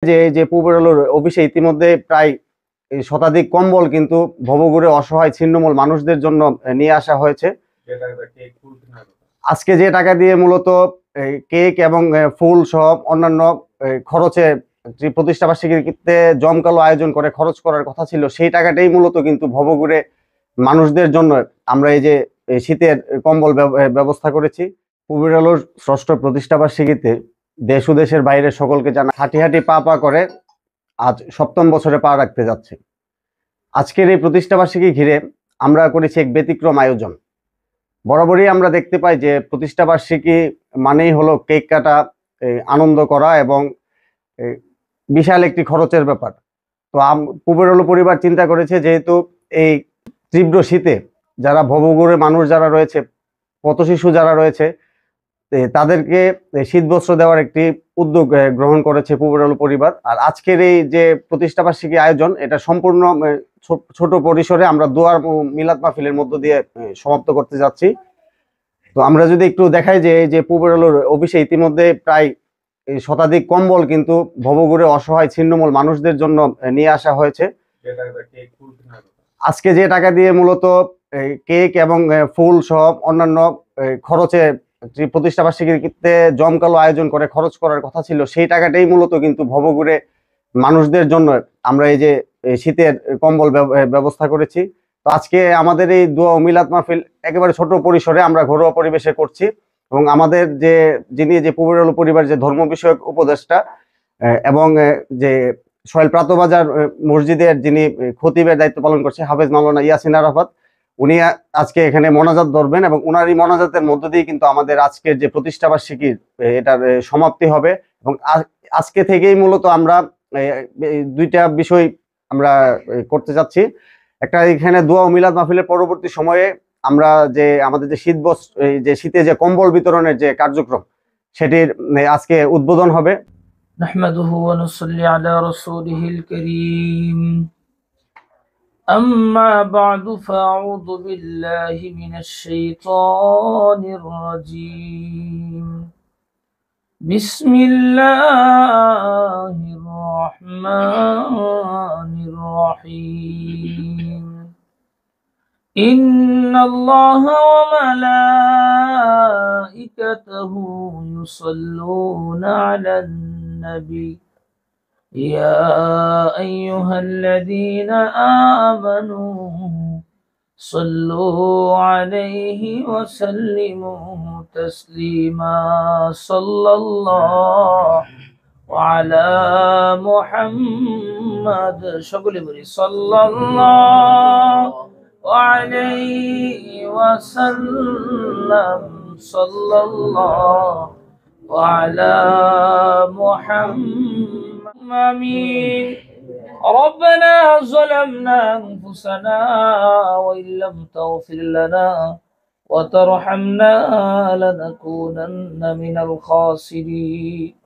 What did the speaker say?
যে যে পূবের আলোর অফিসে ইতিমধ্যে প্রায় শতাধিক কম্বল কিন্তু ভবঘুরে অসহায় ছিন্নমূল মানুষদের জন্য নিয়ে আসা হয়েছে। আজকে যে টাকা দিয়ে মূলত কেক এবং ফুল সহ অন্যান্য খরচে যে প্রতিষ্ঠাবার্ষিকীতে জমকালো আয়োজন করে খরচ করার কথা ছিল, সেই টাকাটাই মূলত কিন্তু ভবঘুরে মানুষদের জন্য আমরা এই যে শীতের কম্বল ব্যবস্থা করেছি। পূবের আলোর ষষ্ঠ প্রতিষ্ঠাবার্ষিকীতে দেশ ও দেশের বাইরে সকলকে জানা হাঁটি হাঁটি পা পা করে আজ সপ্তম বছরে পা রাখতে যাচ্ছে। আজকের এই প্রতিষ্ঠাবার্ষিকী ঘিরে আমরা করেছি এক ব্যতিক্রম আয়োজন। বরাবরই আমরা দেখতে পাই যে প্রতিষ্ঠাবার্ষিকী মানেই হলো কেক কাটা, আনন্দ করা এবং বিশাল একটি খরচের ব্যাপার। তো পূবের আলো পরিবার চিন্তা করেছে, যেহেতু এই তীব্র শীতে যারা ভবঘুরে মানুষ যারা রয়েছে, পথ শিশু যারা রয়েছে, তাদেরকে শীতবস্ত্র দেওয়ার একটি উদ্যোগ গ্রহণ করেছে পূবের আলো পরিবার। আর আজকের এই যে প্রতিষ্ঠাবার্ষিকী আয়োজন, এটা সম্পূর্ণ ছোট পরিসরে আমরা দোয়ার মিলাদ মাহফিলের মধ্য দিয়ে সমাপ্ত করতে যাচ্ছি। তো আমরা যদি একটু দেখাই যে যে পূবের আলোর অফিসে ইতিমধ্যে প্রায় শতাধিক কম্বল কিন্তু ভবঘুরে অসহায় ছিন্নমূল মানুষদের জন্য নিয়ে আসা হয়েছে। আজকে যে টাকা দিয়ে মূলত কেক এবং ফুল সহ অন্যান্য খরচে যে প্রতিষ্ঠাবার্ষিকীতে জমকালো আয়োজন করে খরচ করার কথা ছিল, সেই টাকাটাই মূলত কিন্তু ভবঘুরে মানুষদের জন্য আমরা এই যে শীতের কম্বল ব্যবস্থা করেছি। তো আজকে আমাদের এই দোয়া ও মিলাদ মাহফিল একেবারে ছোট পরিসরে আমরা ঘরোয়া পরিবেশে করছি, এবং আমাদের যিনি যে পূবের আলো পরিবার যে ধর্ম বিষয়ক উপদেষ্টা এবং যে সোহেল প্রাতবাজার মসজিদের যিনি খতিবের দায়িত্ব পালন করছে হাফেজ মাওলানা ইয়াসিন আরাফাত, উনি আজকে এখানে মোনাজাত ধরবেন, এবং উনারই মোনাজাতের মধ্য দিয়ে কিন্তু আমাদের আজকের যে প্রতিষ্ঠাবার্ষিকীর এটার সমাপ্তি হবে। এবং আজকে থেকেই মূলত আমরা দুইটা বিষয় আমরা করতে যাচ্ছি। একটা, এখানে দোয়া ও মিলাদ মাহফিলের পরবর্তী সময়ে আমরা যে আমাদের যে যে শীতে যে কম্বল বিতরণের যে কার্যক্রম, সেটির আজকে উদ্বোধন হবে। نحمده ونصلي على رسوله الكريم أما بعد فأعوذ بالله من الشيطان الرجيم بسم الله الرحمن الرحيم إن الله وملائكته يصلون على النبي يا أيها الذين آمنوا صلوا عليه وسلموا تسليما صلى الله وعلى محمد صلى الله عليه وسلم صلى الله وعلى محمد آمين ربنا ظلمنا أنفسنا وإن لم تغفر لنا وترحمنا لنكونن من الخاسرين